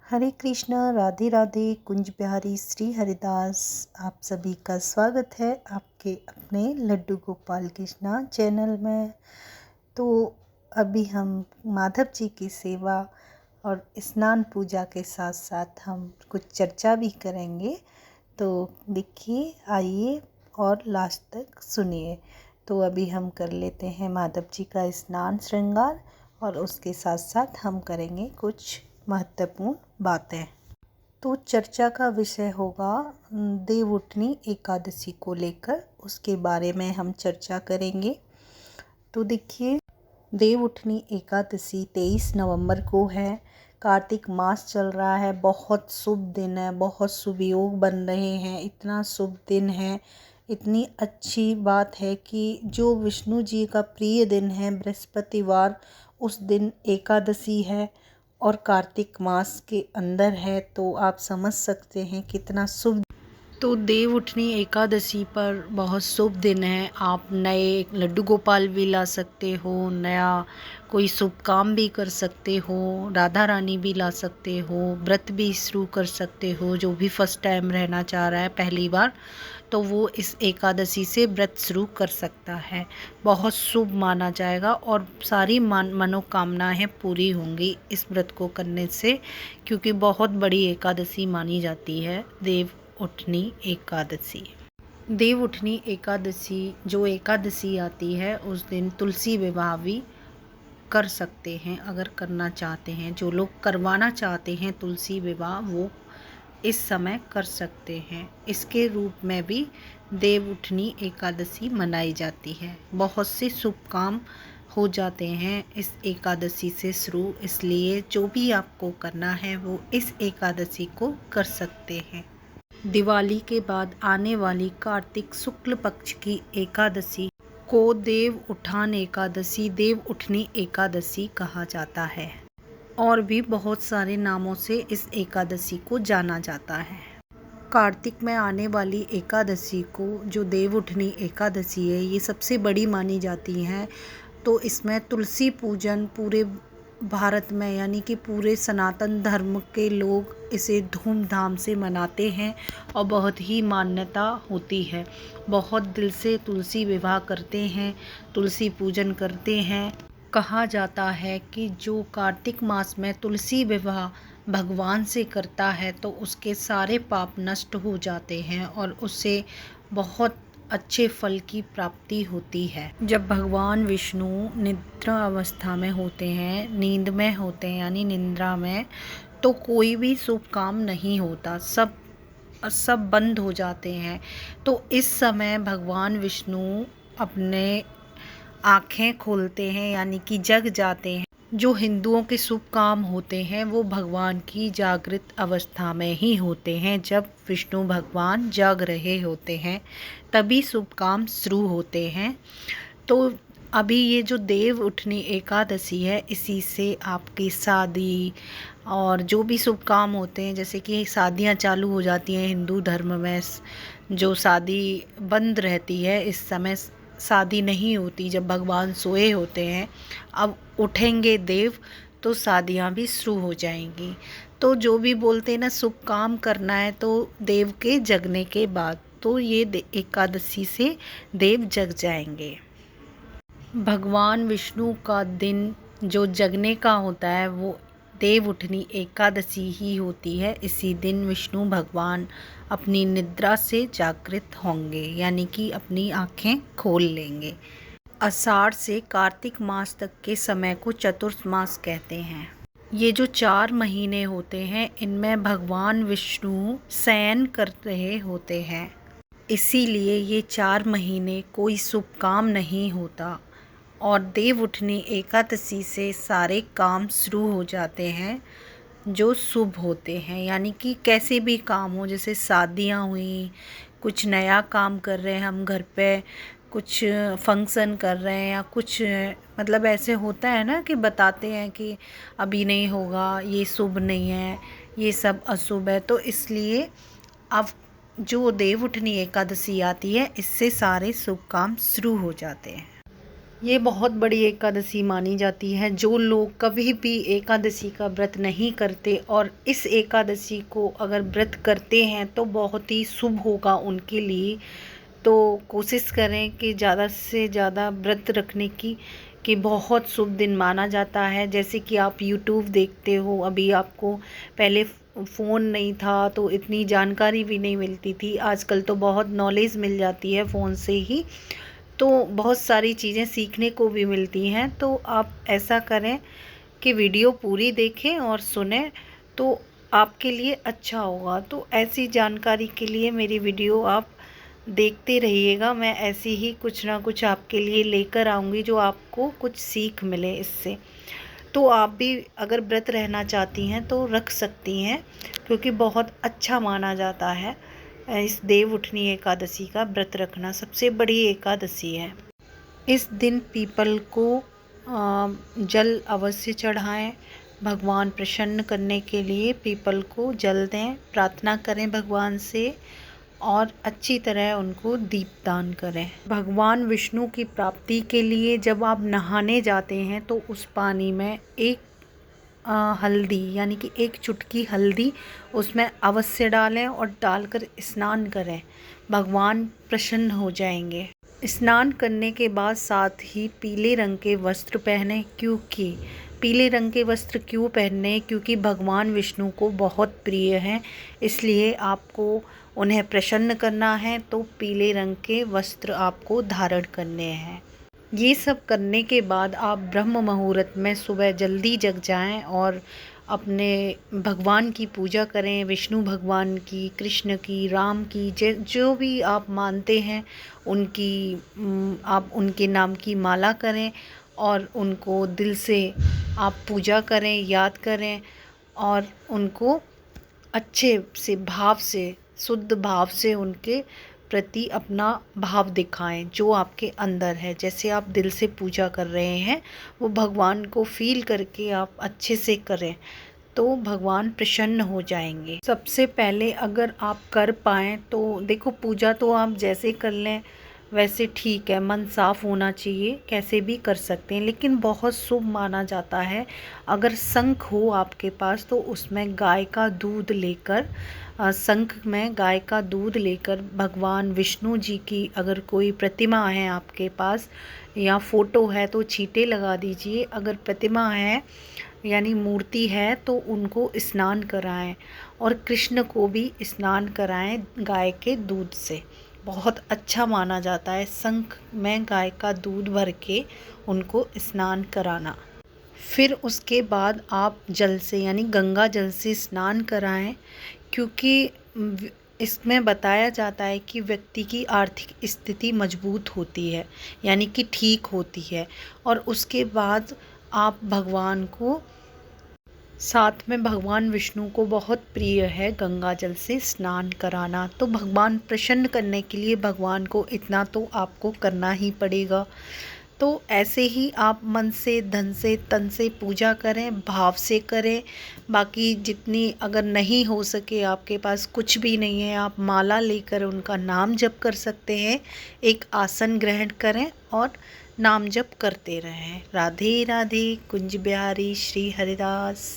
हरे कृष्णा, राधे राधे। कुंज बिहारी श्री हरिदास आप सभी का स्वागत है आपके अपने लड्डू गोपाल कृष्णा चैनल में। तो अभी हम माधव जी की सेवा और स्नान पूजा के साथ साथ हम कुछ चर्चा भी करेंगे। तो देखिए, आइए और लास्ट तक सुनिए। तो अभी हम कर लेते हैं माधव जी का स्नान श्रृंगार और उसके साथ साथ हम करेंगे कुछ महत्वपूर्ण बातें। तो चर्चा का विषय होगा देवउठनी एकादशी को लेकर, उसके बारे में हम चर्चा करेंगे। तो देखिए, देवउठनी एकादशी 23 नवंबर को है। कार्तिक मास चल रहा है, बहुत शुभ दिन है, बहुत शुभ योग बन रहे हैं। इतना शुभ दिन है, इतनी अच्छी बात है कि जो विष्णु जी का प्रिय दिन है बृहस्पतिवार, उस दिन एकादशी है और कार्तिक मास के अंदर है। तो आप समझ सकते हैं कितना शुभ। तो देवउठनी एकादशी पर बहुत शुभ दिन है। आप नए लड्डू गोपाल भी ला सकते हो, नया कोई शुभ काम भी कर सकते हो, राधा रानी भी ला सकते हो, व्रत भी शुरू कर सकते हो। जो भी फर्स्ट टाइम रहना चाह रहा है पहली बार, तो वो इस एकादशी से व्रत शुरू कर सकता है। बहुत शुभ माना जाएगा और सारी मनोकामनाएं पूरी होंगी इस व्रत को करने से, क्योंकि बहुत बड़ी एकादशी मानी जाती है देवउठनी एकादशी। देवउठनी एकादशी जो एकादशी आती है, उस दिन तुलसी विवाह भी कर सकते हैं अगर करना चाहते हैं। जो लोग करवाना चाहते हैं तुलसी विवाह, वो इस समय कर सकते हैं। इसके रूप में भी देवउठनी एकादशी मनाई जाती है। बहुत से शुभ काम हो जाते हैं इस एकादशी से शुरू, इसलिए जो भी आपको करना है वो इस एकादशी को कर सकते हैं। दिवाली के बाद आने वाली कार्तिक शुक्ल पक्ष की एकादशी को देव उठान एकादशी, देवउठनी एकादशी कहा जाता है और भी बहुत सारे नामों से इस एकादशी को जाना जाता है। कार्तिक में आने वाली एकादशी को जो देवउठनी एकादशी है, ये सबसे बड़ी मानी जाती है। तो इसमें तुलसी पूजन पूरे भारत में, यानी कि पूरे सनातन धर्म के लोग इसे धूमधाम से मनाते हैं और बहुत ही मान्यता होती है। बहुत दिल से तुलसी विवाह करते हैं, तुलसी पूजन करते हैं। कहा जाता है कि जो कार्तिक मास में तुलसी विवाह भगवान से करता है तो उसके सारे पाप नष्ट हो जाते हैं और उससे बहुत अच्छे फल की प्राप्ति होती है। जब भगवान विष्णु निद्रा अवस्था में होते हैं, नींद में होते हैं यानी निद्रा में, तो कोई भी शुभ काम नहीं होता, सब बंद हो जाते हैं। तो इस समय भगवान विष्णु अपने आँखें खोलते हैं, यानी कि जग जाते हैं। जो हिंदुओं के शुभ काम होते हैं वो भगवान की जागृत अवस्था में ही होते हैं। जब विष्णु भगवान जाग रहे होते हैं तभी शुभ काम शुरू होते हैं। तो अभी ये जो देवउठनी एकादशी है, इसी से आपकी शादी और जो भी शुभ काम होते हैं, जैसे कि शादियां चालू हो जाती हैं हिंदू धर्म में। जो शादी बंद रहती है इस समय, शादी नहीं होती जब भगवान सोए होते हैं, अब उठेंगे देव तो शादियां भी शुरू हो जाएंगी। तो जो भी बोलते हैं ना, शुभ काम करना है तो देव के जगने के बाद, तो ये एकादशी से देव जग जाएंगे। भगवान विष्णु का दिन जो जगने का होता है वो देवउठनी एकादशी ही होती है। इसी दिन विष्णु भगवान अपनी निद्रा से जागृत होंगे, यानी कि अपनी आँखें खोल लेंगे। आषाढ़ से कार्तिक मास तक के समय को चतुर्मास कहते हैं। ये जो 4 महीने होते हैं, इनमें भगवान विष्णु शयन कर रहे होते हैं, इसीलिए ये 4 महीने कोई शुभ काम नहीं होता। और देवउठनी एकादशी से सारे काम शुरू हो जाते हैं जो शुभ होते हैं, यानी कि कैसे भी काम हो, जैसे शादियां हुई, कुछ नया काम कर रहे हैं हम घर पे, कुछ फंक्शन कर रहे हैं या कुछ, मतलब ऐसे होता है ना कि बताते हैं कि अभी नहीं होगा, ये शुभ नहीं है, ये सब अशुभ है। तो इसलिए अब जो देवउठनी एकादशी आती है, इससे सारे शुभ काम शुरू हो जाते हैं। ये बहुत बड़ी एकादशी मानी जाती है। जो लोग कभी भी एकादशी का व्रत नहीं करते और इस एकादशी को अगर व्रत करते हैं तो बहुत ही शुभ होगा उनके लिए। तो कोशिश करें कि ज़्यादा से ज़्यादा व्रत रखने की, कि बहुत शुभ दिन माना जाता है। जैसे कि आप यूट्यूब देखते हो, अभी आपको पहले फ़ोन नहीं था तो इतनी जानकारी भी नहीं मिलती थी। आजकल तो बहुत नॉलेज मिल जाती है फ़ोन से ही, तो बहुत सारी चीज़ें सीखने को भी मिलती हैं। तो आप ऐसा करें कि वीडियो पूरी देखें और सुनें, तो आपके लिए अच्छा होगा। तो ऐसी जानकारी के लिए मेरी वीडियो आप देखते रहिएगा। मैं ऐसी ही कुछ ना कुछ आपके लिए लेकर आऊँगी जो आपको कुछ सीख मिले इससे। तो आप भी अगर व्रत रहना चाहती हैं तो रख सकती हैं, क्योंकि बहुत अच्छा माना जाता है। इस देव उठनी एकादशी का व्रत रखना सबसे बड़ी एकादशी है। इस दिन पीपल को जल अवश्य चढ़ाएं। भगवान प्रसन्न करने के लिए पीपल को जल दें, प्रार्थना करें भगवान से और अच्छी तरह उनको दीपदान करें। भगवान विष्णु की प्राप्ति के लिए जब आप नहाने जाते हैं तो उस पानी में एक हल्दी यानी कि एक चुटकी हल्दी उसमें अवश्य डालें और डालकर स्नान करें। भगवान प्रसन्न हो जाएंगे। स्नान करने के बाद साथ ही पीले रंग के वस्त्र पहने। क्योंकि पीले रंग के वस्त्र क्यों पहनने? क्योंकि भगवान विष्णु को बहुत प्रिय हैं, इसलिए आपको उन्हें प्रसन्न करना है तो पीले रंग के वस्त्र आपको धारण करने हैं। ये सब करने के बाद आप ब्रह्म मुहूर्त में सुबह जल्दी जग जाएं और अपने भगवान की पूजा करें। विष्णु भगवान की, कृष्ण की, राम की, जो भी आप मानते हैं उनकी, आप उनके नाम की माला करें और उनको दिल से आप पूजा करें, याद करें और उनको अच्छे से भाव से, शुद्ध भाव से उनके प्रति अपना भाव दिखाएं जो आपके अंदर है। जैसे आप दिल से पूजा कर रहे हैं वो भगवान को फील करके आप अच्छे से करें तो भगवान प्रसन्न हो जाएंगे। सबसे पहले अगर आप कर पाएँ तो देखो, पूजा तो आप जैसे कर लें वैसे ठीक है, मन साफ़ होना चाहिए, कैसे भी कर सकते हैं। लेकिन बहुत शुभ माना जाता है अगर शंख हो आपके पास तो उसमें गाय का दूध लेकर, शंख में गाय का दूध लेकर भगवान विष्णु जी की अगर कोई प्रतिमा है आपके पास या फ़ोटो है तो छींटे लगा दीजिए। अगर प्रतिमा है यानी मूर्ति है तो उनको स्नान कराएं और कृष्ण को भी स्नान कराएं गाय के दूध से। बहुत अच्छा माना जाता है शंख में गाय का दूध भर के उनको स्नान कराना। फिर उसके बाद आप जल से यानी गंगा जल से स्नान कराएं, क्योंकि इसमें बताया जाता है कि व्यक्ति की आर्थिक स्थिति मजबूत होती है, यानी कि ठीक होती है। और उसके बाद आप भगवान को, साथ में भगवान विष्णु को बहुत प्रिय है गंगा जल से स्नान कराना। तो भगवान प्रसन्न करने के लिए भगवान को इतना तो आपको करना ही पड़ेगा। तो ऐसे ही आप मन से, धन से, तन से पूजा करें, भाव से करें। बाकी जितनी अगर नहीं हो सके, आपके पास कुछ भी नहीं है, आप माला लेकर उनका नाम जप कर सकते हैं। एक आसन ग्रहण करें और नाम जप करते रहें। राधे राधे। कुंज बिहारी श्री हरिदास।